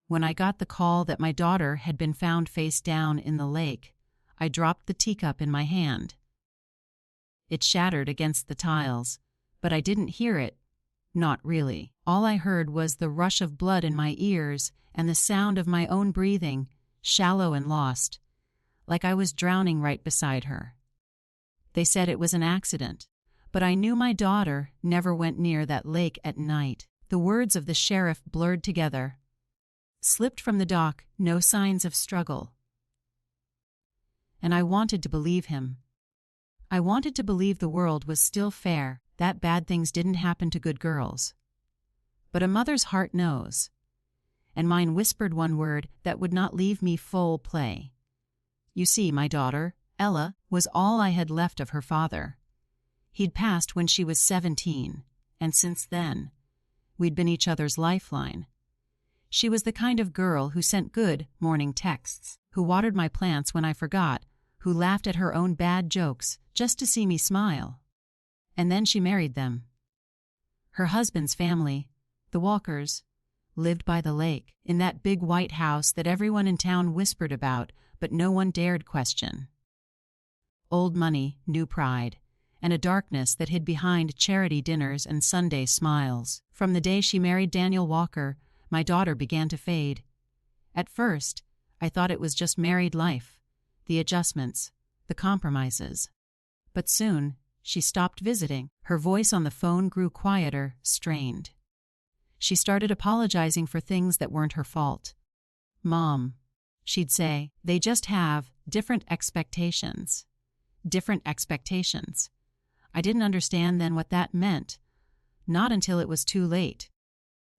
When I got the call that my daughter had been found face down in the lake, I dropped the teacup in my hand. It shattered against the tiles, but I didn't hear it. Not really. All I heard was the rush of blood in my ears and the sound of my own breathing, shallow and lost, like I was drowning right beside her. They said it was an accident, but I knew my daughter never went near that lake at night. The words of the sheriff blurred together. Slipped from the dock, no signs of struggle. And I wanted to believe him. I wanted to believe the world was still fair, that bad things didn't happen to good girls. But a mother's heart knows. And mine whispered one word that would not leave me full play. You see, my daughter, Ella, was all I had left of her father. He'd passed when she was 17, and since then, we'd been each other's lifeline. She was the kind of girl who sent good morning texts, who watered my plants when I forgot, who laughed at her own bad jokes just to see me smile. And then she married them. Her husband's family, the Walkers, lived by the lake, in that big white house that everyone in town whispered about, but no one dared question. Old money, new pride, and a darkness that hid behind charity dinners and Sunday smiles. From the day she married Daniel Walker, my daughter began to fade. At first, I thought it was just married life, the adjustments, the compromises. But soon, she stopped visiting. Her voice on the phone grew quieter, strained. She started apologizing for things that weren't her fault. "Mom," she'd say, "they just have different expectations." Different expectations. I didn't understand then what that meant. Not until it was too late.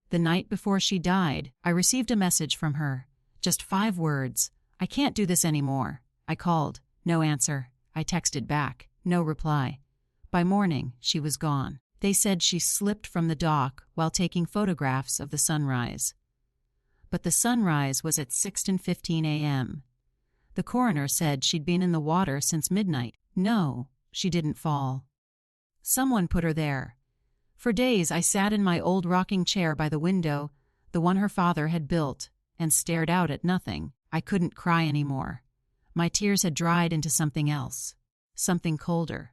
The night before she died, I received a message from her. Just 5 words. "I can't do this anymore." I called. No answer. I texted back. No reply. By morning, she was gone. They said she slipped from the dock while taking photographs of the sunrise. But the sunrise was at 6:15 a.m. The coroner said she'd been in the water since midnight. No, she didn't fall. Someone put her there. For days I sat in my old rocking chair by the window, the one her father had built, and stared out at nothing. I couldn't cry anymore. My tears had dried into something else, something colder.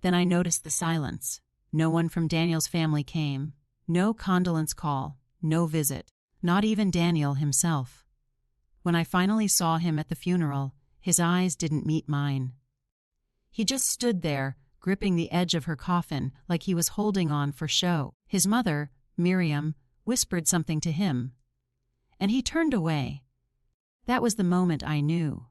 Then I noticed the silence. No one from Daniel's family came. No condolence call, no visit, not even Daniel himself. When I finally saw him at the funeral, his eyes didn't meet mine. He just stood there, gripping the edge of her coffin like he was holding on for show. His mother, Miriam, whispered something to him. And he turned away. That was the moment I knew.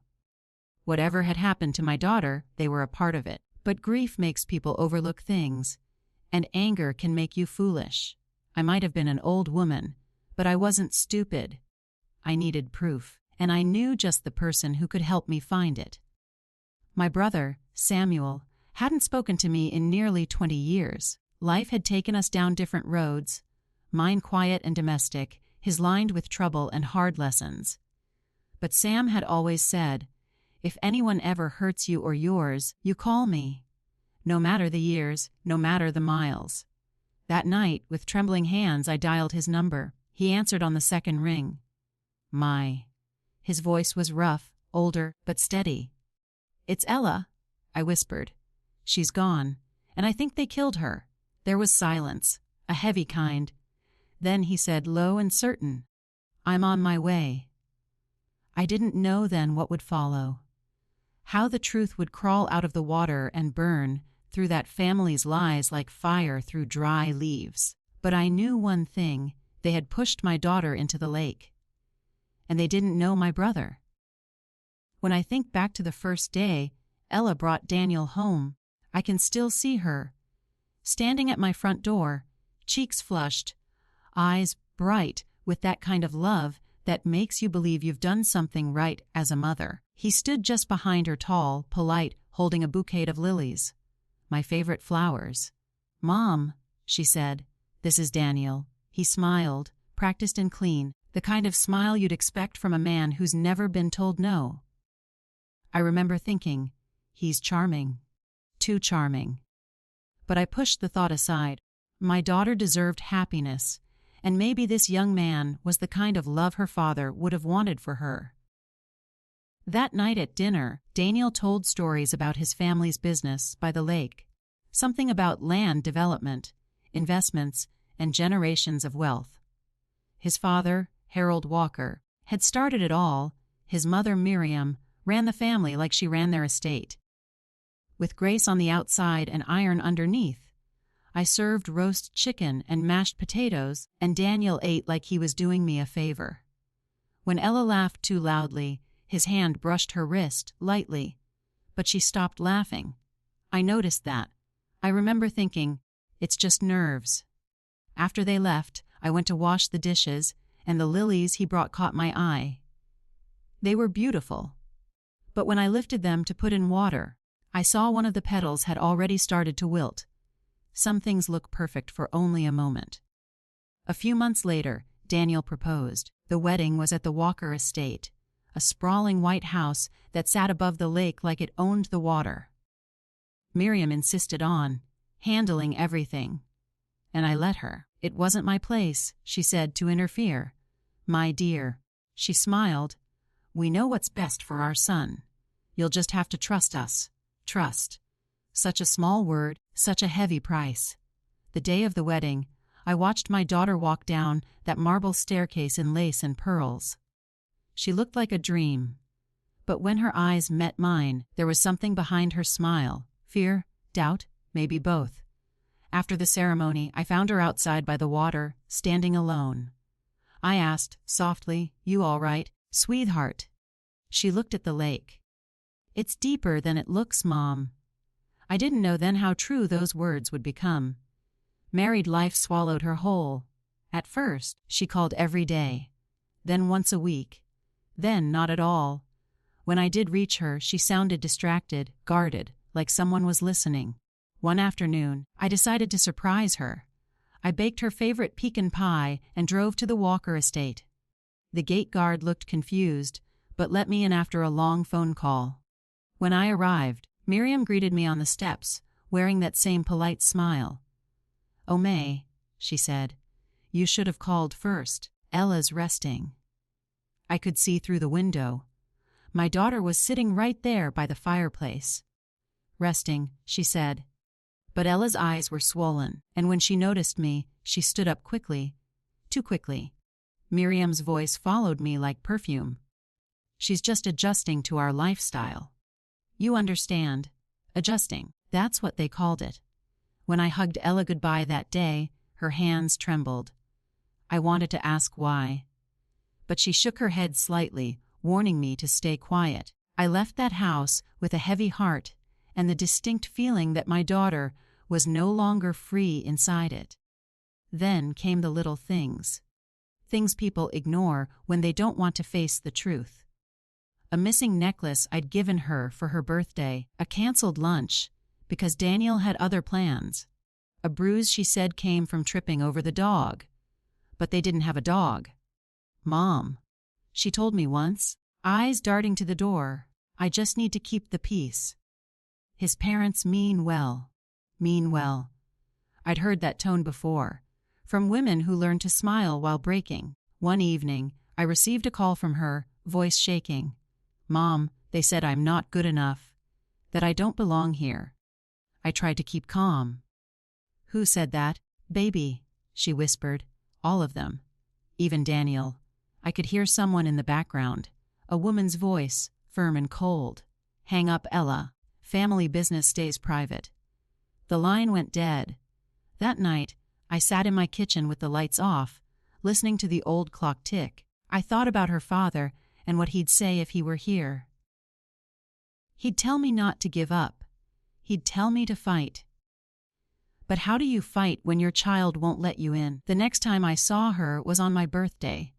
Whatever had happened to my daughter, they were a part of it. But grief makes people overlook things, and anger can make you foolish. I might have been an old woman, but I wasn't stupid. I needed proof, and I knew just the person who could help me find it. My brother, Samuel, hadn't spoken to me in nearly 20 years. Life had taken us down different roads, mine quiet and domestic, his lined with trouble and hard lessons. But Sam had always said, "If anyone ever hurts you or yours, you call me. No matter the years, no matter the miles." That night, with trembling hands, I dialed his number. He answered on the second ring. His voice was rough, older, but steady. "It's Ella," I whispered. "She's gone, and I think they killed her." There was silence, a heavy kind. Then he said, low and certain, "I'm on my way." I didn't know then what would follow. How the truth would crawl out of the water and burn through that family's lies like fire through dry leaves. But I knew one thing: they had pushed my daughter into the lake. And they didn't know my brother. When I think back to the first day Ella brought Daniel home, I can still see her, standing at my front door, cheeks flushed, eyes bright with that kind of love that makes you believe you've done something right as a mother. He stood just behind her, tall, polite, holding a bouquet of lilies, my favorite flowers. "Mom," she said, "this is Daniel." He smiled, practiced and clean, the kind of smile you'd expect from a man who's never been told no. I remember thinking, he's charming. Too charming. But I pushed the thought aside. My daughter deserved happiness, and maybe this young man was the kind of love her father would have wanted for her. That night at dinner, Daniel told stories about his family's business by the lake. Something about land development, investments, and generations of wealth. His father, Harold Walker, had started it all. His mother, Miriam, ran the family like she ran their estate. With Grace on the outside and iron underneath, I served roast chicken and mashed potatoes, and Daniel ate like he was doing me a favor. When Ella laughed too loudly, his hand brushed her wrist lightly, but she stopped laughing. I noticed that. I remember thinking, it's just nerves. After they left, I went to wash the dishes, and the lilies he brought caught my eye. They were beautiful. But when I lifted them to put in water, I saw one of the petals had already started to wilt. Some things look perfect for only a moment. A few months later, Daniel proposed. The wedding was at the Walker estate, a sprawling white house that sat above the lake like it owned the water. Miriam insisted on handling everything, and I let her. It wasn't my place, she said, to interfere. My dear, she smiled, we know what's best for our son. You'll just have to trust us. Trust. Such a small word, such a heavy price. The day of the wedding, I watched my daughter walk down that marble staircase in lace and pearls. She looked like a dream. But when her eyes met mine, there was something behind her smile. Fear, doubt, maybe both. After the ceremony, I found her outside by the water, standing alone. I asked, softly, "You all right, sweetheart?" She looked at the lake. "It's deeper than it looks, Mom." I didn't know then how true those words would become. Married life swallowed her whole. At first, she called every day. Then once a week. Then not at all. When I did reach her, she sounded distracted, guarded, like someone was listening. One afternoon, I decided to surprise her. I baked her favorite pecan pie and drove to the Walker estate. The gate guard looked confused, but let me in after a long phone call. When I arrived, Miriam greeted me on the steps, wearing that same polite smile. "Oh, May," she said, "you should have called first. Ella's resting." I could see through the window. My daughter was sitting right there by the fireplace. "Resting," she said. But Ella's eyes were swollen, and when she noticed me, she stood up quickly. Too quickly. Miriam's voice followed me like perfume. "She's just adjusting to our lifestyle. You understand. Adjusting. That's what they called it." When I hugged Ella goodbye that day, her hands trembled. I wanted to ask why. But she shook her head slightly, warning me to stay quiet. I left that house with a heavy heart and the distinct feeling that my daughter was no longer free inside it. Then came the little things. Things people ignore when they don't want to face the truth. A missing necklace I'd given her for her birthday, a canceled lunch because Daniel had other plans, a bruise she said came from tripping over the dog. But they didn't have a dog. "Mom," she told me once, eyes darting to the door, "I just need to keep the peace." His parents mean well. Mean well. I'd heard that tone before, from women who learned to smile while breaking. One evening, I received a call from her, voice shaking. "Mom, they said I'm not good enough, that I don't belong here." I tried to keep calm. "Who said that, baby?" she whispered. "All of them. Even Daniel." I could hear someone in the background, a woman's voice, firm and cold. "Hang up, Ella. Family business stays private." The line went dead. That night, I sat in my kitchen with the lights off, listening to the old clock tick. I thought about her father and what he'd say if he were here. He'd tell me not to give up. He'd tell me to fight. But how do you fight when your child won't let you in? The next time I saw her was on my birthday.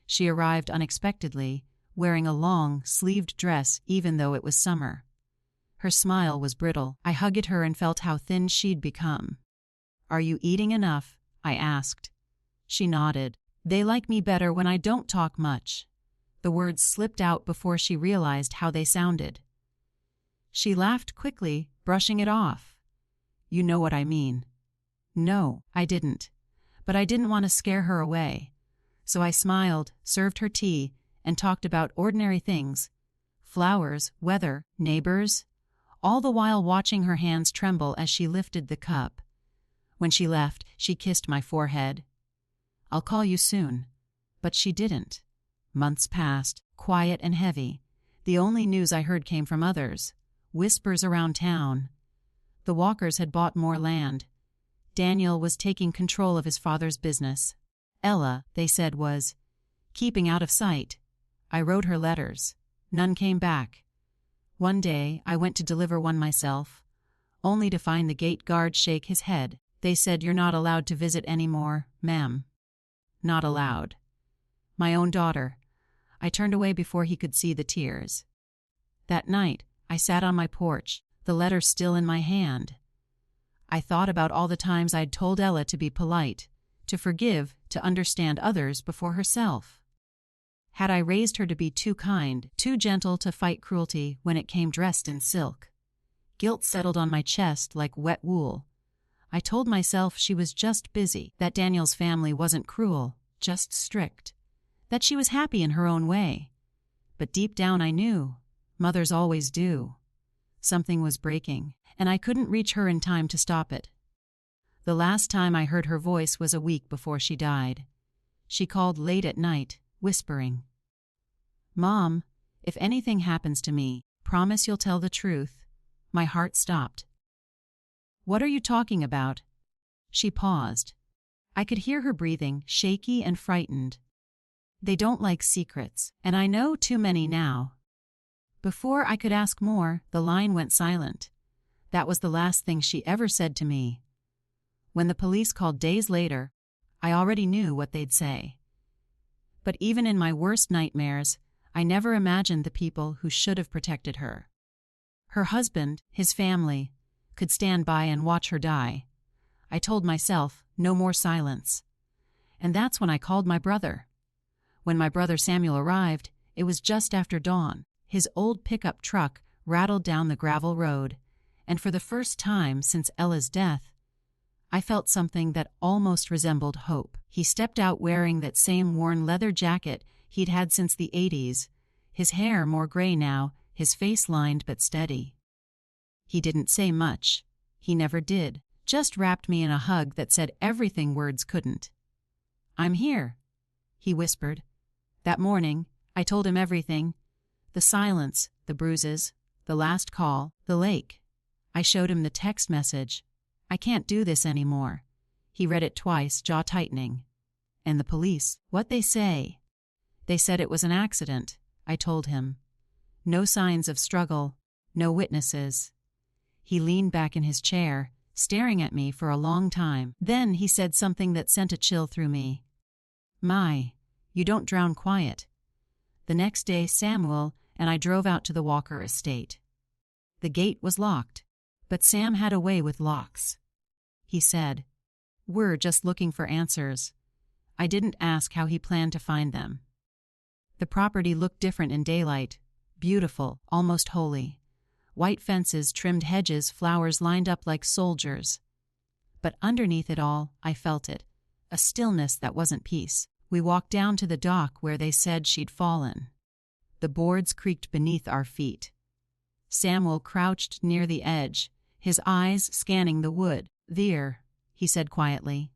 She arrived unexpectedly, wearing a long, sleeved dress even though it was summer. Her smile was brittle. I hugged her and felt how thin she'd become. "Are you eating enough?" I asked. She nodded. "They like me better when I don't talk much." The words slipped out before she realized how they sounded. She laughed quickly, brushing it off. "You know what I mean." No, I didn't. But I didn't want to scare her away. So I smiled, served her tea, and talked about ordinary things. Flowers, weather, neighbors, all the while watching her hands tremble as she lifted the cup. When she left, she kissed my forehead. "I'll call you soon." But she didn't. Months passed, quiet and heavy. The only news I heard came from others. Whispers around town. The Walkers had bought more land. Daniel was taking control of his father's business. Ella, they said, was keeping out of sight. I wrote her letters. None came back. One day, I went to deliver one myself, only to find the gate guard shake his head. "They said you're not allowed to visit anymore, ma'am." Not allowed. My own daughter. I turned away before he could see the tears. That night, I sat on my porch, the letter still in my hand. I thought about all the times I'd told Ella to be polite, to forgive, to understand others before herself. Had I raised her to be too kind, too gentle to fight cruelty when it came dressed in silk? Guilt settled on my chest like wet wool. I told myself she was just busy, that Daniel's family wasn't cruel, just strict, that she was happy in her own way. But deep down I knew, mothers always do. Something was breaking, and I couldn't reach her in time to stop it. The last time I heard her voice was a week before she died. She called late at night, whispering, "Mom, if anything happens to me, promise you'll tell the truth." My heart stopped. "What are you talking about?" She paused. I could hear her breathing, shaky and frightened. "They don't like secrets, and I know too many now." Before I could ask more, the line went silent. That was the last thing she ever said to me. When the police called days later, I already knew what they'd say. But even in my worst nightmares, I never imagined the people who should have protected her. Her husband, his family, could stand by and watch her die. I told myself, no more silence. And that's when I called my brother. When my brother Samuel arrived, it was just after dawn. His old pickup truck rattled down the gravel road, and for the first time since Ella's death, I felt something that almost resembled hope. He stepped out wearing that same worn leather jacket he'd had since the 80s, his hair more gray now, his face lined but steady. He didn't say much. He never did. Just wrapped me in a hug that said everything words couldn't. "I'm here," he whispered. That morning, I told him everything. The silence, the bruises, the last call, the lake. I showed him the text message. "I can't do this anymore." He read it twice, jaw tightening. "And the police, what they say?" "They said it was an accident," I told him. "No signs of struggle, no witnesses." He leaned back in his chair, staring at me for a long time. Then he said something that sent a chill through me. "My, you don't drown quiet." The next day, Samuel and I drove out to the Walker estate. The gate was locked, but Sam had a way with locks. He said, "We're just looking for answers." I didn't ask how he planned to find them. The property looked different in daylight, beautiful, almost holy. White fences, trimmed hedges, flowers lined up like soldiers. But underneath it all, I felt it, a stillness that wasn't peace. We walked down to the dock where they said she'd fallen. The boards creaked beneath our feet. Samuel crouched near the edge, his eyes scanning the wood. "There," he said quietly.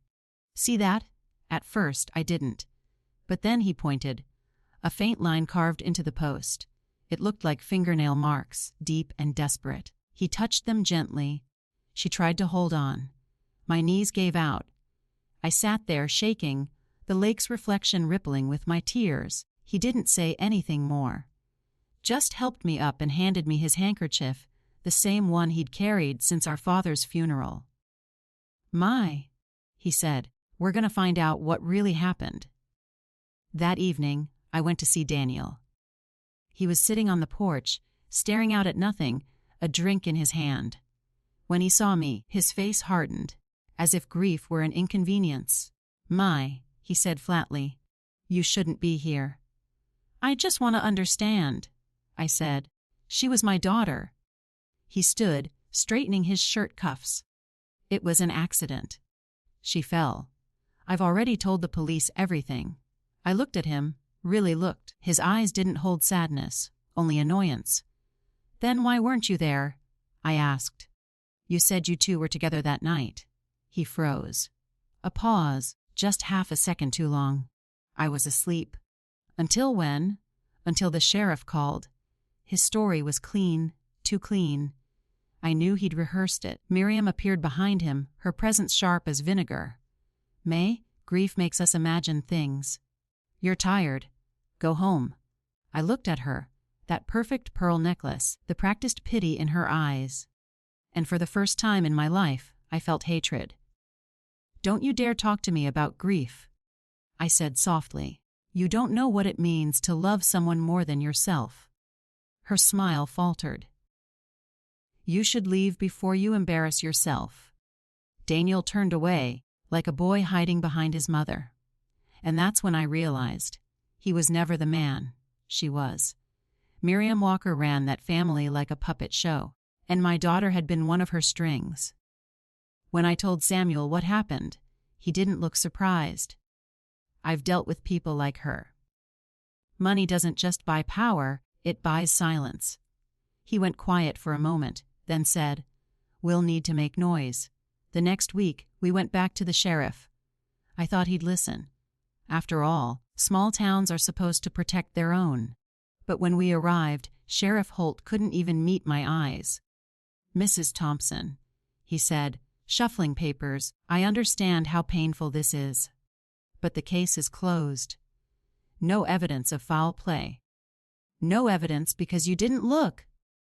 "See that?" At first, I didn't. But then he pointed. A faint line carved into the post. It looked like fingernail marks, deep and desperate. He touched them gently. She tried to hold on. My knees gave out. I sat there, shaking, the lake's reflection rippling with my tears. He didn't say anything more. Just helped me up and handed me his handkerchief, the same one he'd carried since our father's funeral. "My," he said, "we're going to find out what really happened." That evening, I went to see Daniel. He was sitting on the porch, staring out at nothing, a drink in his hand. When he saw me, his face hardened, as if grief were an inconvenience. "My," he said flatly, "you shouldn't be here." "I just want to understand," I said. "She was my daughter." He stood, straightening his shirt cuffs. "It was an accident. She fell. I've already told the police everything. I looked at him, really looked. His eyes didn't hold sadness, only annoyance. Then why weren't you there? I asked. You said you two were together that night. He froze. A pause, just half a second too long. I was asleep. Until when? Until the sheriff called. His story was clean, too clean. I knew he'd rehearsed it. Miriam appeared behind him, her presence sharp as vinegar. May, grief makes us imagine things. You're tired. Go home. I looked at her, that perfect pearl necklace, the practiced pity in her eyes. And for the first time in my life, I felt hatred. Don't you dare talk to me about grief, I said softly. You don't know what it means to love someone more than yourself. Her smile faltered. You should leave before you embarrass yourself. Daniel turned away, like a boy hiding behind his mother. And that's when I realized he was never the man she was. Miriam Walker ran that family like a puppet show, and my daughter had been one of her strings. When I told Samuel what happened, he didn't look surprised. I've dealt with people like her. Money doesn't just buy power, it buys silence. He went quiet for a moment, then said, We'll need to make noise. The next week, we went back to the sheriff. I thought he'd listen. After all, small towns are supposed to protect their own. But when we arrived, Sheriff Holt couldn't even meet my eyes. Mrs. Thompson, he said, shuffling papers, I understand how painful this is. But the case is closed. No evidence of foul play. No evidence because you didn't look.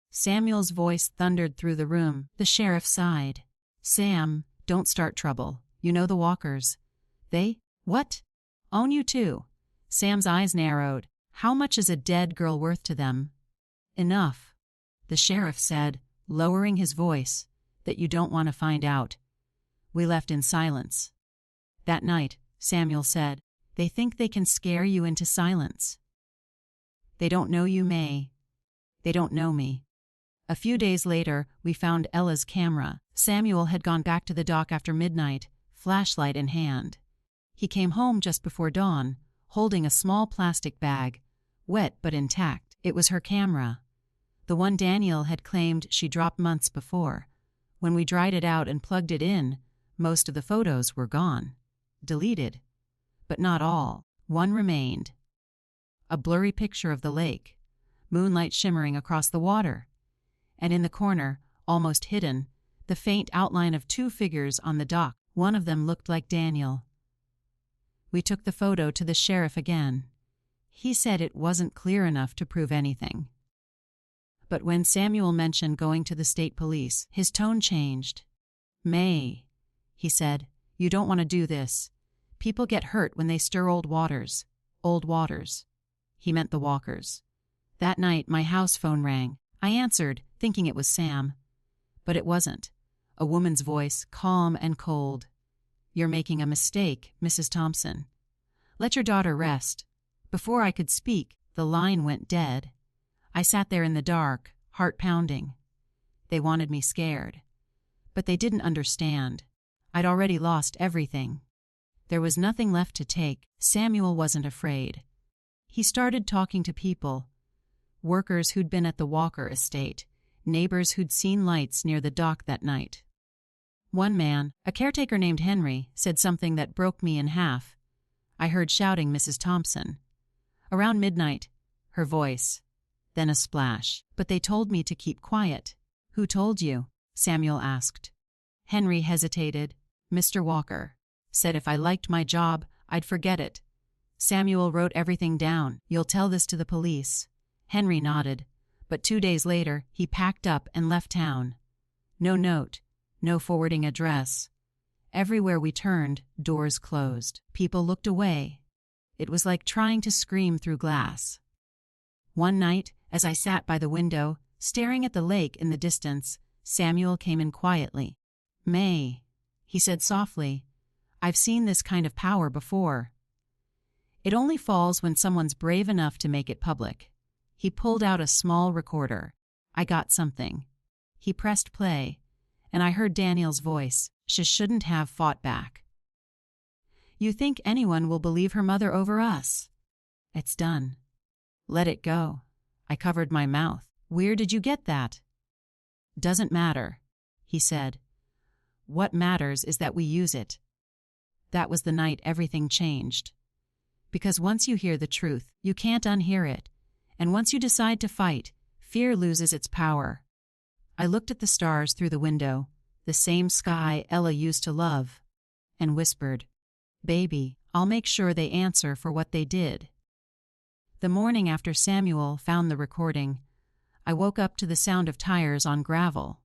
Samuel's voice thundered through the room. The sheriff sighed. Sam, don't start trouble. You know the Walkers. They, what? Own you too. Sam's eyes narrowed. How much is a dead girl worth to them? Enough, the sheriff said, lowering his voice, that you don't want to find out. We left in silence. That night, Samuel said, they think they can scare you into silence. They don't know you, May. They don't know me. A few days later, we found Ella's camera. Samuel had gone back to the dock after midnight, flashlight in hand. He came home just before dawn, holding a small plastic bag, wet but intact. It was her camera, the one Daniel had claimed she dropped months before. When we dried it out and plugged it in, most of the photos were gone, deleted. But not all. One remained. A blurry picture of the lake, moonlight shimmering across the water. And in the corner, almost hidden, the faint outline of two figures on the dock. One of them looked like Daniel. We took the photo to the sheriff again. He said it wasn't clear enough to prove anything. But when Samuel mentioned going to the state police, his tone changed. May, he said, you don't want to do this. People get hurt when they stir old waters. Old waters. He meant the Walkers. That night, my house phone rang. I answered, thinking it was Sam. But it wasn't. A woman's voice, calm and cold. You're making a mistake, Mrs. Thompson. Let your daughter rest. Before I could speak, the line went dead. I sat there in the dark, heart pounding. They wanted me scared. But they didn't understand. I'd already lost everything. There was nothing left to take. Samuel wasn't afraid. He started talking to people. Workers who'd been at the Walker estate, neighbors who'd seen lights near the dock that night. One man, a caretaker named Henry, said something that broke me in half. I heard shouting Mrs. Thompson. Around midnight, her voice. Then a splash. But they told me to keep quiet. Who told you? Samuel asked. Henry hesitated. Mr. Walker said if I liked my job, I'd forget it. Samuel wrote everything down. You'll tell this to the police. Henry nodded. But 2 days later, he packed up and left town. No note. No forwarding address. Everywhere we turned, doors closed. People looked away. It was like trying to scream through glass. One night, as I sat by the window, staring at the lake in the distance, Samuel came in quietly. May, he said softly, I've seen this kind of power before. It only falls when someone's brave enough to make it public. He pulled out a small recorder. I got something. He pressed play. And I heard Daniel's voice. She shouldn't have fought back. You think anyone will believe her mother over us? It's done. Let it go. I covered my mouth. Where did you get that? Doesn't matter, he said. What matters is that we use it. That was the night everything changed. Because once you hear the truth, you can't unhear it. And once you decide to fight, fear loses its power. I looked at the stars through the window, the same sky Ella used to love, and whispered, Baby, I'll make sure they answer for what they did. The morning after Samuel found the recording, I woke up to the sound of tires on gravel.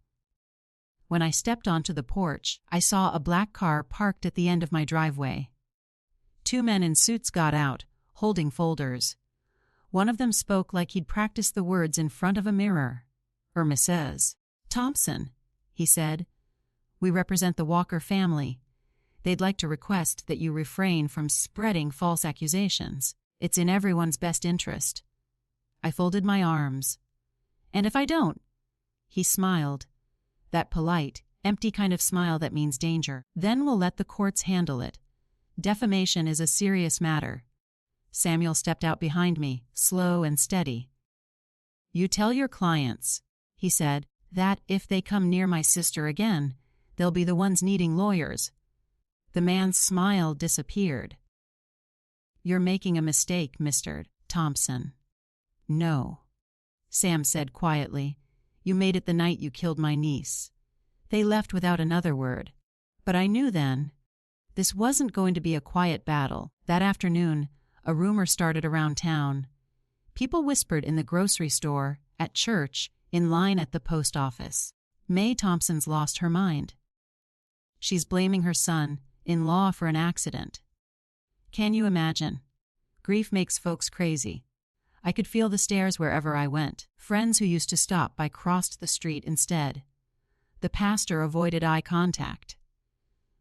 When I stepped onto the porch, I saw a black car parked at the end of my driveway. 2 men in suits got out, holding folders. One of them spoke like he'd practiced the words in front of a mirror. Mrs. Thompson, he said. We represent the Walker family. They'd like to request that you refrain from spreading false accusations. It's in everyone's best interest. I folded my arms. And if I don't? He smiled. That polite, empty kind of smile that means danger. Then we'll let the courts handle it. Defamation is a serious matter. Samuel stepped out behind me, slow and steady. You tell your clients, he said, that if they come near my sister again, they'll be the ones needing lawyers. The man's smile disappeared. You're making a mistake, Mr. Thompson. No, Sam said quietly. You made it the night you killed my niece. They left without another word. But I knew then. This wasn't going to be a quiet battle. That afternoon, a rumor started around town. People whispered in the grocery store, at church, in line at the post office. May Thompson's lost her mind. She's blaming her son-in-law for an accident. Can you imagine? Grief makes folks crazy. I could feel the stares wherever I went. Friends who used to stop by crossed the street instead. The pastor avoided eye contact.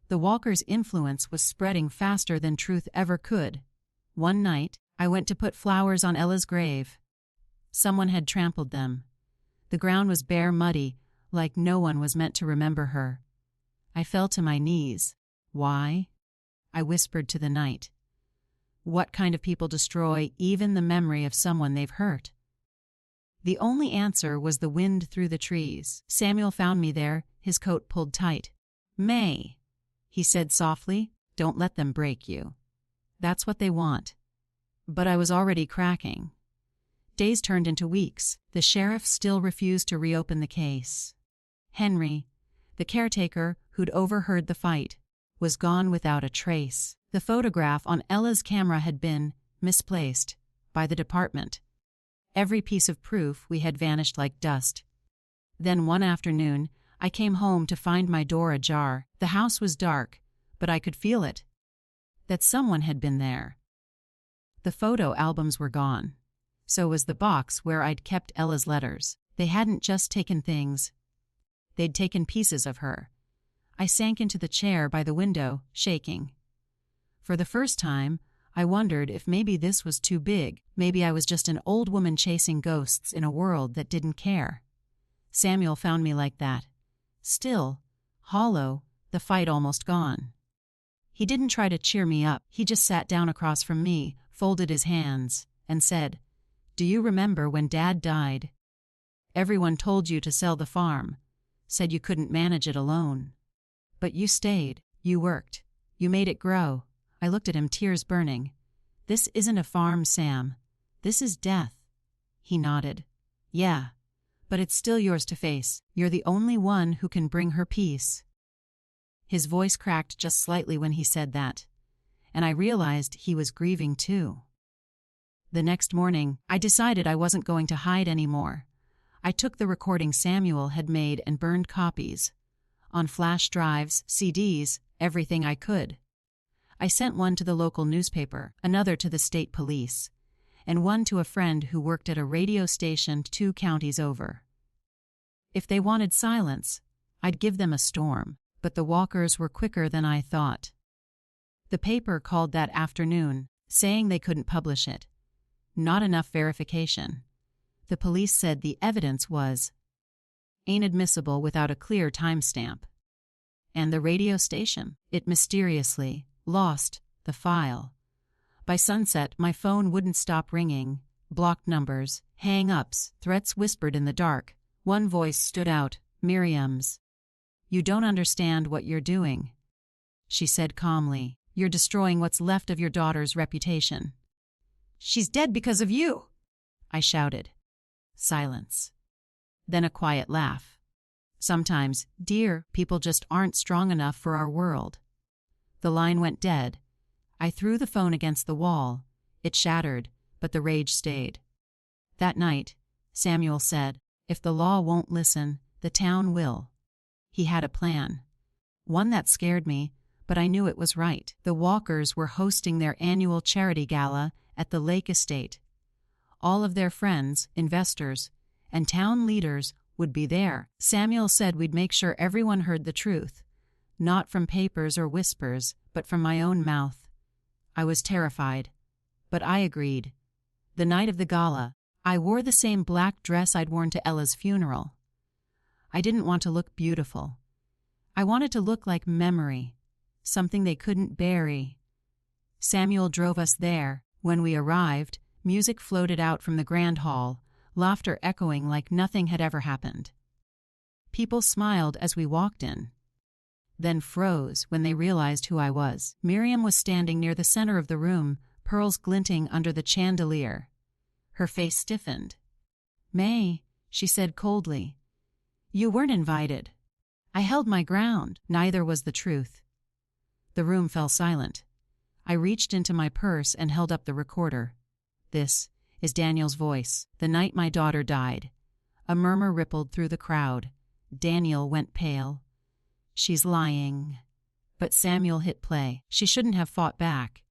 The Walkers' influence was spreading faster than truth ever could. One night, I went to put flowers on Ella's grave. Someone had trampled them. The ground was bare, muddy, like no one was meant to remember her. I fell to my knees. Why? I whispered to the night. What kind of people destroy even the memory of someone they've hurt? The only answer was the wind through the trees. Samuel found me there, his coat pulled tight. May, he said softly, don't let them break you. That's what they want. But I was already cracking. Days turned into weeks. The sheriff still refused to reopen the case. Henry, the caretaker who'd overheard the fight, was gone without a trace. The photograph on Ella's camera had been misplaced by the department. Every piece of proof we had vanished like dust. Then one afternoon, I came home to find my door ajar. The house was dark, but I could feel it. That someone had been there. The photo albums were gone. So was the box where I'd kept Ella's letters. They hadn't just taken things. They'd taken pieces of her. I sank into the chair by the window, shaking. For the first time, I wondered if maybe this was too big. Maybe I was just an old woman chasing ghosts in a world that didn't care. Samuel found me like that. Still, hollow, the fight almost gone. He didn't try to cheer me up. He just sat down across from me, folded his hands, and said, Do you remember when Dad died? Everyone told you to sell the farm, said you couldn't manage it alone. But you stayed, you worked, you made it grow. I looked at him, tears burning. This isn't a farm, Sam. This is death. He nodded. Yeah, but it's still yours to face. You're the only one who can bring her peace. His voice cracked just slightly when he said that, and I realized he was grieving too. The next morning, I decided I wasn't going to hide anymore. I took the recording Samuel had made and burned copies. On flash drives, CDs, everything I could. I sent one to the local newspaper, another to the state police, and one to a friend who worked at a radio station 2 counties over. If they wanted silence, I'd give them a storm, but the Walkers were quicker than I thought. The paper called that afternoon, saying they couldn't publish it. Not enough verification. The police said the evidence was inadmissible without a clear timestamp. And the radio station, it mysteriously lost the file. By sunset, my phone wouldn't stop ringing. Blocked numbers, hang-ups, threats whispered in the dark. One voice stood out, Miriam's. "You don't understand what you're doing," she said calmly. "You're destroying what's left of your daughter's reputation." "She's dead because of you," I shouted. Silence. Then a quiet laugh. "Sometimes, dear, people just aren't strong enough for our world." The line went dead. I threw the phone against the wall. It shattered, but the rage stayed. That night, Samuel said, "If the law won't listen, the town will." He had a plan. One that scared me, but I knew it was right. The Walkers were hosting their annual charity gala at the Lake Estate. All of their friends, investors, and town leaders would be there. Samuel said we'd make sure everyone heard the truth, not from papers or whispers, but from my own mouth. I was terrified, but I agreed. The night of the gala, I wore the same black dress I'd worn to Ella's funeral. I didn't want to look beautiful. I wanted to look like memory, something they couldn't bury. Samuel drove us there. When we arrived, music floated out from the grand hall, laughter echoing like nothing had ever happened. People smiled as we walked in, then froze when they realized who I was. Miriam was standing near the center of the room, pearls glinting under the chandelier. Her face stiffened. "May," she said coldly, "you weren't invited." I held my ground. Neither was the truth. The room fell silent. I reached into my purse and held up the recorder. "This is Daniel's voice. The night my daughter died." A murmur rippled through the crowd. Daniel went pale. "She's lying." But Samuel hit play. "She shouldn't have fought back."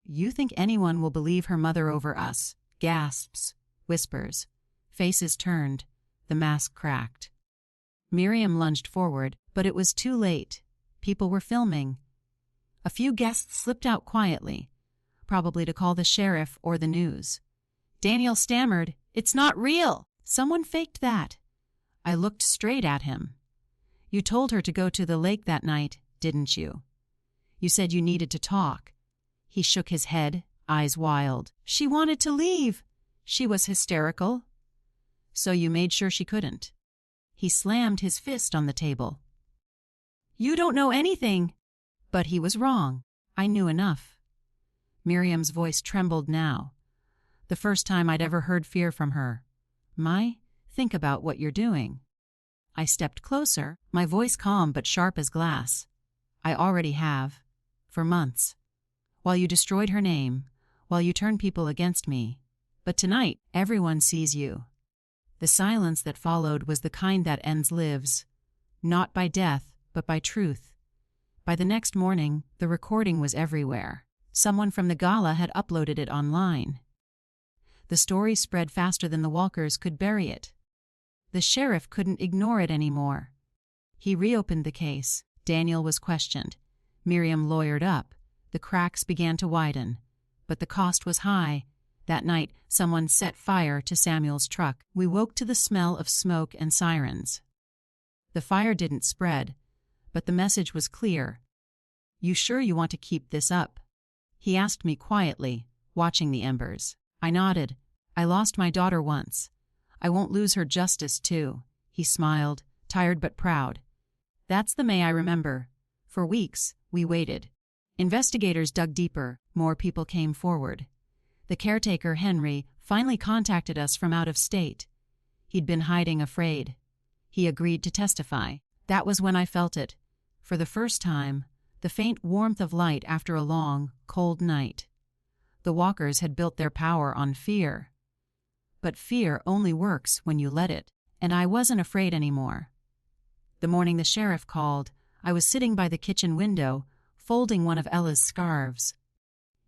"You think anyone will believe her mother over us?" Gasps, whispers. Faces turned. The mask cracked. Miriam lunged forward, but it was too late. People were filming. A few guests slipped out quietly, probably to call the sheriff or the news. Daniel stammered, "It's not real. Someone faked that." I looked straight at him. "You told her to go to the lake that night, didn't you? You said you needed to talk." He shook his head, eyes wild. "She wanted to leave. She was hysterical." "So you made sure she couldn't." He slammed his fist on the table. "You don't know anything." But he was wrong. I knew enough. Miriam's voice trembled now. The first time I'd ever heard fear from her. "Mai, think about what you're doing." I stepped closer, my voice calm but sharp as glass. "I already have. For months. While you destroyed her name, while you turned people against me. But tonight, everyone sees you." The silence that followed was the kind that ends lives. Not by death, but by truth. By the next morning, the recording was everywhere. Someone from the gala had uploaded it online. The story spread faster than the Walkers could bury it. The sheriff couldn't ignore it anymore. He reopened the case. Daniel was questioned. Miriam lawyered up. The cracks began to widen. But the cost was high. That night, someone set fire to Samuel's truck. We woke to the smell of smoke and sirens. The fire didn't spread, but the message was clear. "You sure you want to keep this up?" He asked me quietly, watching the embers. I nodded. "I lost my daughter once. I won't lose her justice, too." He smiled, tired but proud. "That's the May I remember." For weeks, we waited. Investigators dug deeper. More people came forward. The caretaker, Henry, finally contacted us from out of state. He'd been hiding, afraid. He agreed to testify. That was when I felt it. For the first time, the faint warmth of light after a long, cold night. The Walkers had built their power on fear. But fear only works when you let it, and I wasn't afraid anymore. The morning the sheriff called, I was sitting by the kitchen window, folding one of Ella's scarves.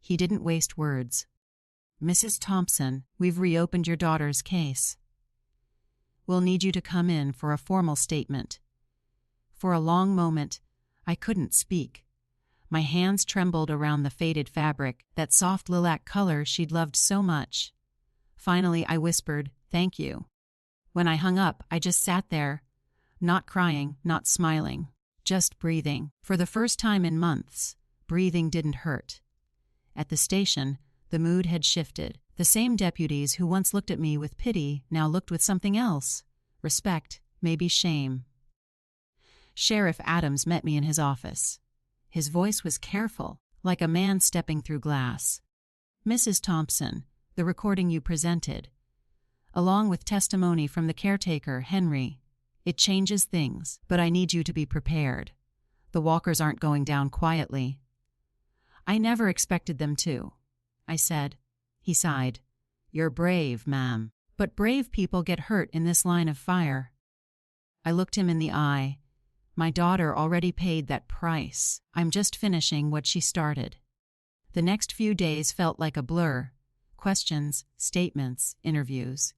He didn't waste words. "Mrs. Thompson, we've reopened your daughter's case. We'll need you to come in for a formal statement." For a long moment, I couldn't speak. My hands trembled around the faded fabric, that soft lilac color she'd loved so much. Finally, I whispered, "Thank you." When I hung up, I just sat there, not crying, not smiling, just breathing. For the first time in months, breathing didn't hurt. At the station, the mood had shifted. The same deputies who once looked at me with pity now looked with something else. Respect, maybe shame. Sheriff Adams met me in his office. His voice was careful, like a man stepping through glass. "Mrs. Thompson, the recording you presented, along with testimony from the caretaker, Henry, it changes things, but I need you to be prepared. The Walkers aren't going down quietly." "I never expected them to," I said. He sighed. "You're brave, ma'am. But brave people get hurt in this line of fire." I looked him in the eye. My daughter already paid that price. I'm just finishing what she started. The next few days felt like a blur. Questions, statements, interviews.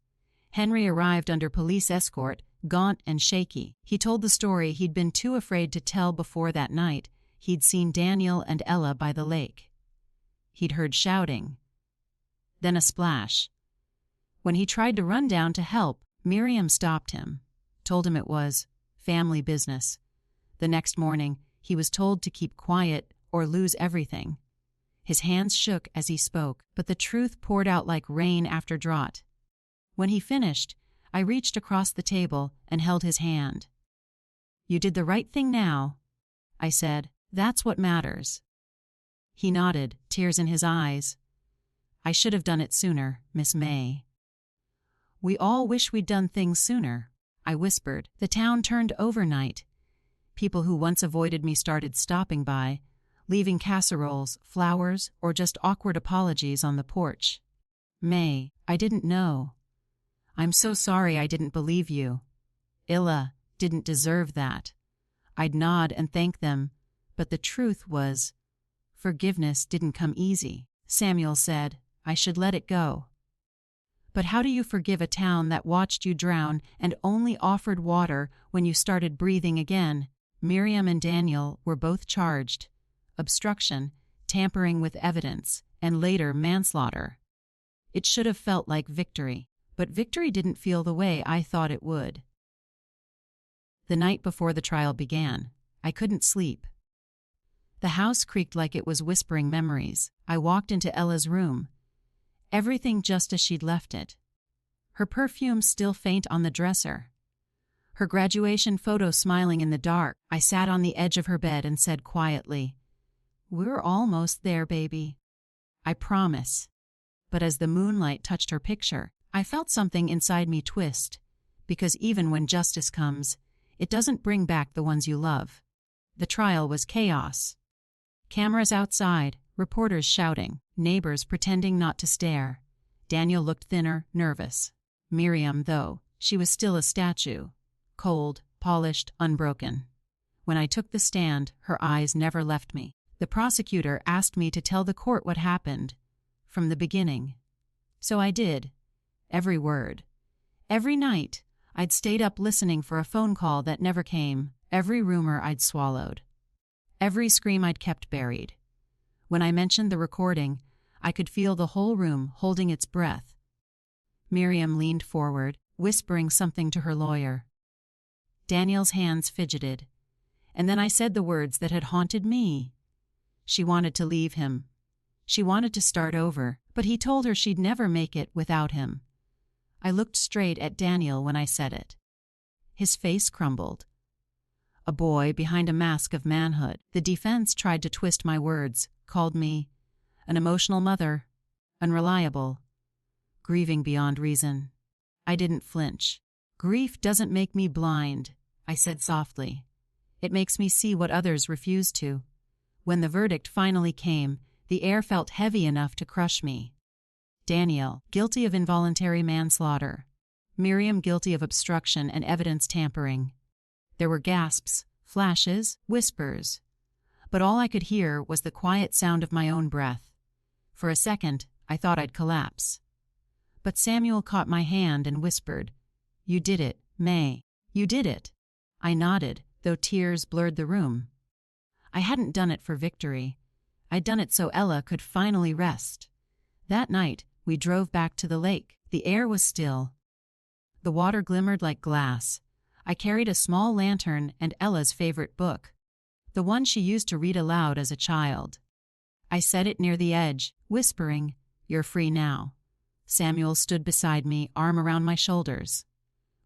Henry arrived under police escort, gaunt and shaky. He told the story he'd been too afraid to tell before that night. He'd seen Daniel and Ella by the lake. He'd heard shouting. Then a splash. When he tried to run down to help, Miriam stopped him, told him it was family business. The next morning, he was told to keep quiet or lose everything. His hands shook as he spoke, but the truth poured out like rain after drought. When he finished, I reached across the table and held his hand. "You did the right thing now," I said. "That's what matters." He nodded, tears in his eyes. "I should have done it sooner, Miss May." "We all wish we'd done things sooner," I whispered. The town turned overnight. People who once avoided me started stopping by, leaving casseroles, flowers, or just awkward apologies on the porch. "May, I didn't know. I'm so sorry I didn't believe you. Illa didn't deserve that." I'd nod and thank them, but the truth was, forgiveness didn't come easy. Samuel said, "I should let it go." But how do you forgive a town that watched you drown and only offered water when you started breathing again? Miriam and Daniel were both charged. Obstruction, tampering with evidence, and later manslaughter. It should have felt like victory, but victory didn't feel the way I thought it would. The night before the trial began, I couldn't sleep. The house creaked like it was whispering memories. I walked into Ella's room. Everything just as she'd left it. Her perfume still faint on the dresser. Her graduation photo smiling in the dark. I sat on the edge of her bed and said quietly, "We're almost there, baby. I promise." But as the moonlight touched her picture, I felt something inside me twist, because even when justice comes, it doesn't bring back the ones you love. The trial was chaos. Cameras outside, reporters shouting, neighbors pretending not to stare. Daniel looked thinner, nervous. Miriam, though, she was still a statue. Cold, polished, unbroken. When I took the stand, her eyes never left me. The prosecutor asked me to tell the court what happened, from the beginning. So I did. Every word. Every night, I'd stayed up listening for a phone call that never came. Every rumor I'd swallowed. Every scream I'd kept buried. When I mentioned the recording, I could feel the whole room holding its breath. Miriam leaned forward, whispering something to her lawyer. Daniel's hands fidgeted. And then I said the words that had haunted me. She wanted to leave him. She wanted to start over, but he told her she'd never make it without him. I looked straight at Daniel when I said it. His face crumbled. A boy behind a mask of manhood. The defense tried to twist my words, called me an emotional mother, unreliable, grieving beyond reason. I didn't flinch. "Grief doesn't make me blind," I said softly. "It makes me see what others refuse to." When the verdict finally came, the air felt heavy enough to crush me. Daniel, guilty of involuntary manslaughter. Miriam, guilty of obstruction and evidence tampering. There were gasps, flashes, whispers. But all I could hear was the quiet sound of my own breath. For a second, I thought I'd collapse. But Samuel caught my hand and whispered, "You did it, May. You did it." I nodded, though tears blurred the room. I hadn't done it for victory. I'd done it so Ella could finally rest. That night, we drove back to the lake. The air was still. The water glimmered like glass. I carried a small lantern and Ella's favorite book, the one she used to read aloud as a child. I set it near the edge, whispering, "You're free now." Samuel stood beside me, arm around my shoulders.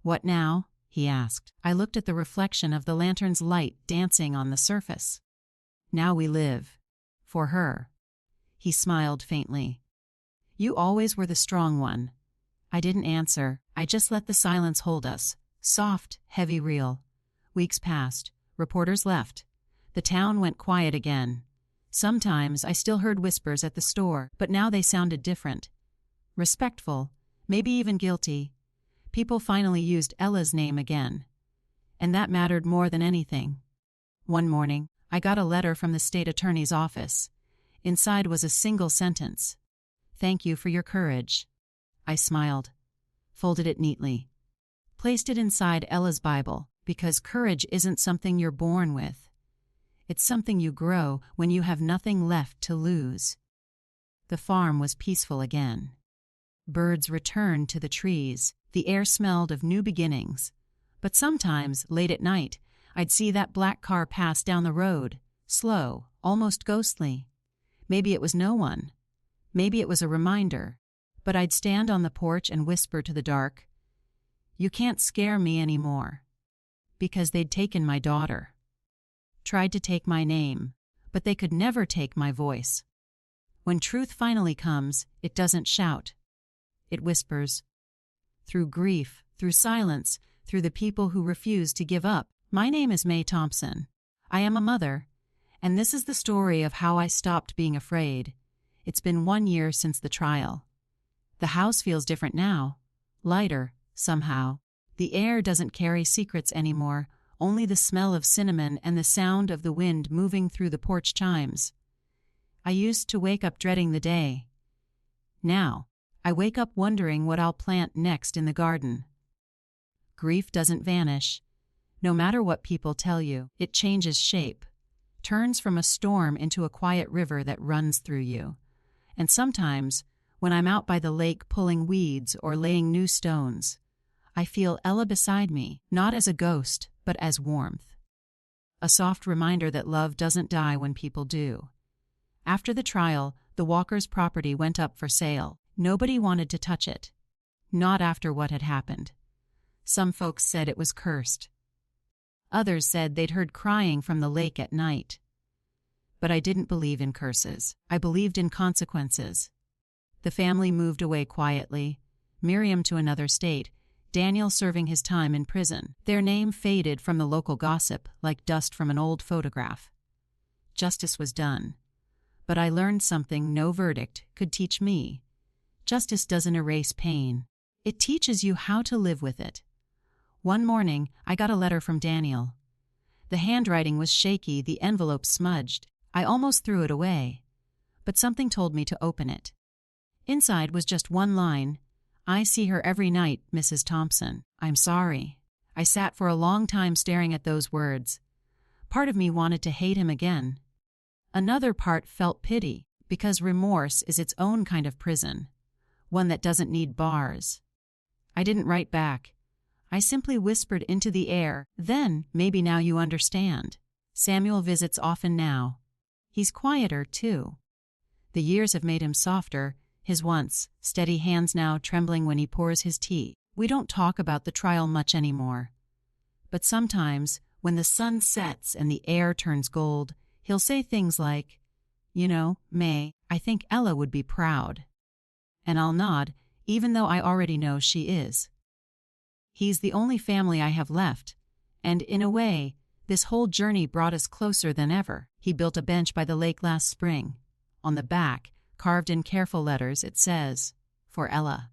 "What now?" he asked. I looked at the reflection of the lantern's light dancing on the surface. "Now we live. For her." He smiled faintly. "You always were the strong one." I didn't answer. I just let the silence hold us. Soft, heavy, real. Weeks passed. Reporters left. The town went quiet again. Sometimes I still heard whispers at the store, but now they sounded different. Respectful, maybe even guilty. People finally used Ella's name again. And that mattered more than anything. One morning, I got a letter from the state attorney's office. Inside was a single sentence. "Thank you for your courage." I smiled, folded it neatly, placed it inside Ella's Bible, because courage isn't something you're born with. It's something you grow when you have nothing left to lose. The farm was peaceful again. Birds returned to the trees. The air smelled of new beginnings. But sometimes, late at night, I'd see that black car pass down the road, slow, almost ghostly. Maybe it was no one. Maybe it was a reminder. But I'd stand on the porch and whisper to the dark, "You can't scare me anymore." Because they'd taken my daughter. Tried to take my name, but they could never take my voice. When truth finally comes, it doesn't shout. It whispers. Through grief, through silence, through the people who refuse to give up. My name is May Thompson. I am a mother, and this is the story of how I stopped being afraid. It's been 1 year since the trial. The house feels different now, lighter, somehow. The air doesn't carry secrets anymore, only the smell of cinnamon and the sound of the wind moving through the porch chimes. I used to wake up dreading the day. Now, I wake up wondering what I'll plant next in the garden. Grief doesn't vanish. No matter what people tell you, it changes shape, turns from a storm into a quiet river that runs through you. And sometimes, when I'm out by the lake pulling weeds or laying new stones, I feel Ella beside me, not as a ghost, but as warmth. A soft reminder that love doesn't die when people do. After the trial, the Walkers' property went up for sale. Nobody wanted to touch it. Not after what had happened. Some folks said it was cursed. Others said they'd heard crying from the lake at night. But I didn't believe in curses. I believed in consequences. The family moved away quietly, Miriam to another state, Daniel serving his time in prison. Their name faded from the local gossip like dust from an old photograph. Justice was done. But I learned something no verdict could teach me. Justice doesn't erase pain. It teaches you how to live with it. One morning, I got a letter from Daniel. The handwriting was shaky, the envelope smudged. I almost threw it away. But something told me to open it. Inside was just one line. "I see her every night, Mrs. Thompson. I'm sorry." I sat for a long time staring at those words. Part of me wanted to hate him again. Another part felt pity, because remorse is its own kind of prison, one that doesn't need bars. I didn't write back. I simply whispered into the air, "Then, maybe now you understand." Samuel visits often now. He's quieter, too. The years have made him softer, his once steady hands now trembling when he pours his tea. We don't talk about the trial much anymore. But sometimes, when the sun sets and the air turns gold, he'll say things like, "You know, May, I think Ella would be proud." And I'll nod, even though I already know she is. He's the only family I have left, and in a way, this whole journey brought us closer than ever. He built a bench by the lake last spring. On the back, carved in careful letters, it says, "For Ella,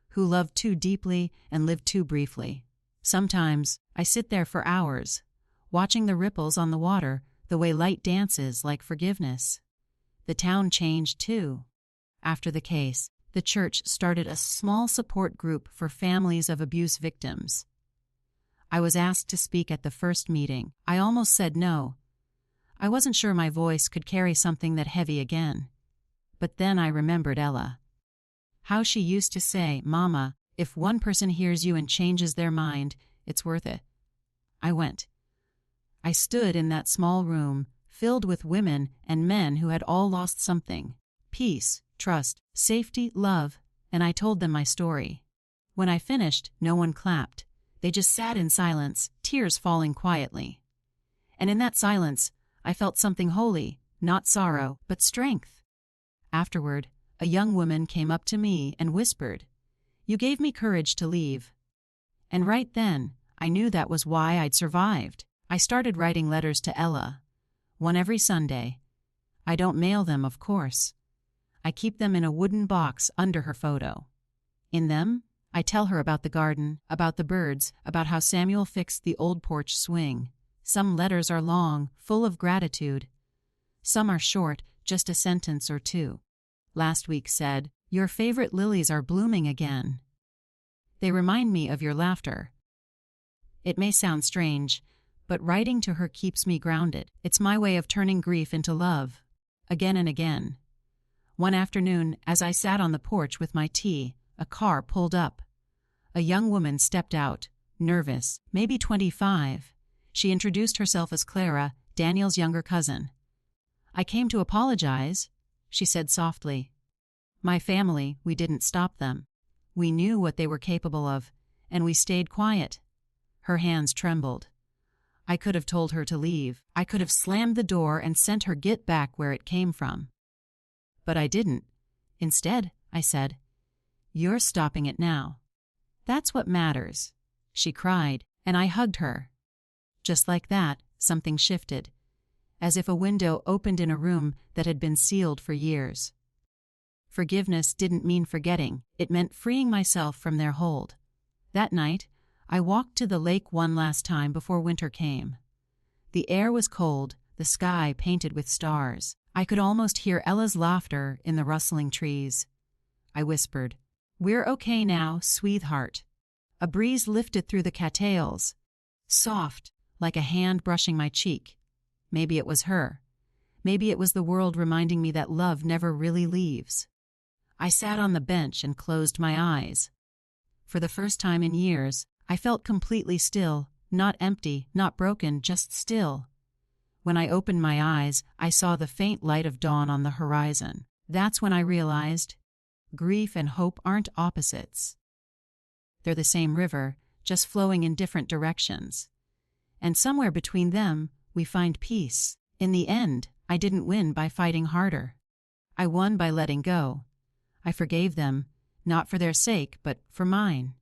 who loved too deeply and lived too briefly." Sometimes, I sit there for hours, watching the ripples on the water, the way light dances like forgiveness. The town changed, too. After the case, the church started a small support group for families of abuse victims. I was asked to speak at the first meeting. I almost said no. I wasn't sure my voice could carry something that heavy again. But then I remembered Ella. How she used to say, "Mama, if one person hears you and changes their mind, it's worth it." I went. I stood in that small room, filled with women and men who had all lost something: peace, trust, safety, love, and I told them my story. When I finished, no one clapped. They just sat in silence, tears falling quietly. And in that silence, I felt something holy, not sorrow, but strength. Afterward, a young woman came up to me and whispered, "You gave me courage to leave." And right then, I knew that was why I'd survived. I started writing letters to Ella, one every Sunday. I don't mail them, of course. I keep them in a wooden box under her photo. In them, I tell her about the garden, about the birds, about how Samuel fixed the old porch swing. Some letters are long, full of gratitude. Some are short, just a sentence or two. Last week said, "Your favorite lilies are blooming again. They remind me of your laughter." It may sound strange, but writing to her keeps me grounded. It's my way of turning grief into love, again and again. One afternoon, as I sat on the porch with my tea, a car pulled up. A young woman stepped out, nervous, maybe 25. She introduced herself as Clara, Daniel's younger cousin. "I came to apologize," she said softly. "My family, we didn't stop them. We knew what they were capable of, and we stayed quiet." Her hands trembled. I could have told her to leave. I could have slammed the door and sent her get back where it came from. But I didn't. Instead, I said, "You're stopping it now. That's what matters." She cried, and I hugged her. Just like that, something shifted, as if a window opened in a room that had been sealed for years. Forgiveness didn't mean forgetting, it meant freeing myself from their hold. That night, I walked to the lake one last time before winter came. The air was cold, the sky painted with stars. I could almost hear Ella's laughter in the rustling trees. I whispered, "We're okay now, sweetheart." A breeze lifted through the cattails, soft, like a hand brushing my cheek. Maybe it was her. Maybe it was the world reminding me that love never really leaves. I sat on the bench and closed my eyes. For the first time in years, I felt completely still, not empty, not broken, just still. When I opened my eyes, I saw the faint light of dawn on the horizon. That's when I realized grief and hope aren't opposites. They're the same river, just flowing in different directions. And somewhere between them, we find peace. In the end, I didn't win by fighting harder. I won by letting go. I forgave them, not for their sake, but for mine.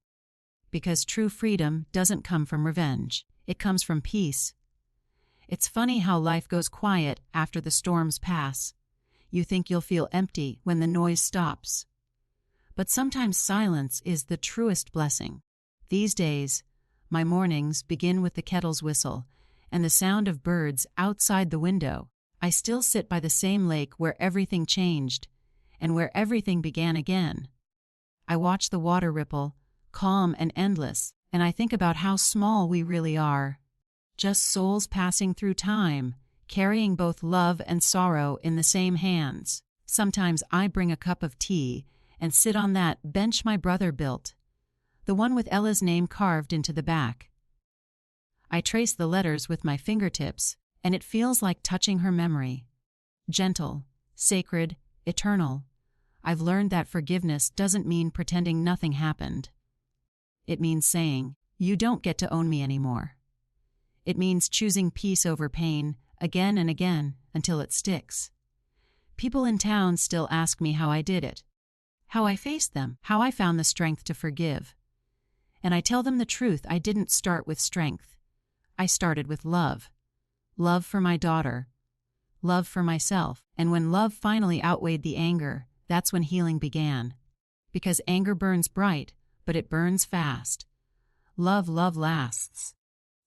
Because true freedom doesn't come from revenge. It comes from peace. It's funny how life goes quiet after the storms pass. You think you'll feel empty when the noise stops. But sometimes silence is the truest blessing. These days, my mornings begin with the kettle's whistle and the sound of birds outside the window. I still sit by the same lake where everything changed and where everything began again. I watch the water ripple, calm and endless, and I think about how small we really are. Just souls passing through time, carrying both love and sorrow in the same hands. Sometimes I bring a cup of tea and sit on that bench my brother built, the one with Ella's name carved into the back. I trace the letters with my fingertips, and it feels like touching her memory. Gentle, sacred, eternal. I've learned that forgiveness doesn't mean pretending nothing happened. It means saying, "You don't get to own me anymore." It means choosing peace over pain, again and again, until it sticks. People in town still ask me how I did it, how I faced them, how I found the strength to forgive. And I tell them the truth, I didn't start with strength. I started with love. Love for my daughter. Love for myself. And when love finally outweighed the anger, that's when healing began. Because anger burns bright, but it burns fast. Love lasts.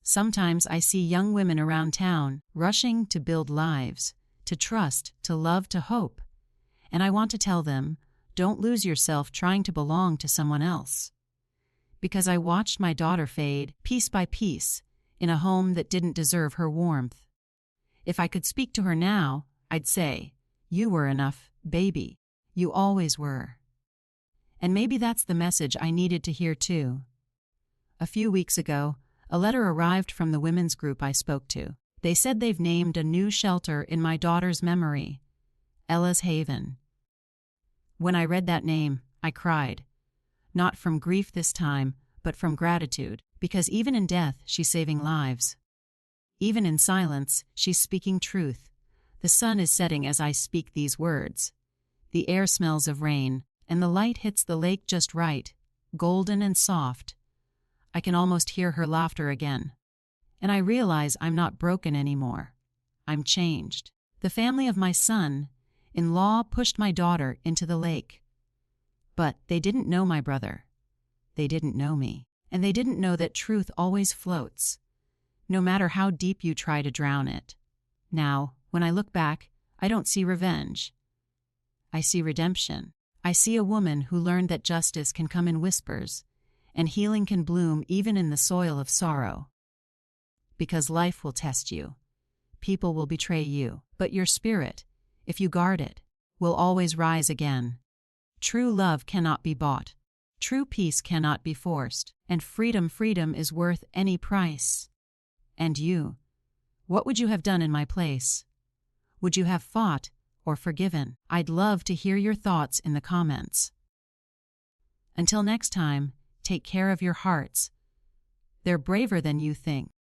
Sometimes I see young women around town, rushing to build lives, to trust, to love, to hope. And I want to tell them, don't lose yourself trying to belong to someone else. Because I watched my daughter fade, piece by piece, in a home that didn't deserve her warmth. If I could speak to her now, I'd say, "You were enough, baby. You always were." And maybe that's the message I needed to hear too. A few weeks ago, a letter arrived from the women's group I spoke to. They said they've named a new shelter in my daughter's memory, Ella's Haven. When I read that name, I cried. Not from grief this time, but from gratitude, because even in death, she's saving lives. Even in silence, she's speaking truth. The sun is setting as I speak these words. The air smells of rain, and the light hits the lake just right, golden and soft. I can almost hear her laughter again. And I realize I'm not broken anymore. I'm changed. The family of my son-in-law pushed my daughter into the lake. But they didn't know my brother. They didn't know me. And they didn't know that truth always floats, no matter how deep you try to drown it. Now, when I look back, I don't see revenge. I see redemption. I see a woman who learned that justice can come in whispers, and healing can bloom even in the soil of sorrow. Because life will test you. People will betray you, but your spirit, if you guard it, will always rise again. True love cannot be bought. True peace cannot be forced, and freedom is worth any price. And you? What would you have done in my place? Would you have fought or forgiven? I'd love to hear your thoughts in the comments. Until next time, take care of your hearts. They're braver than you think.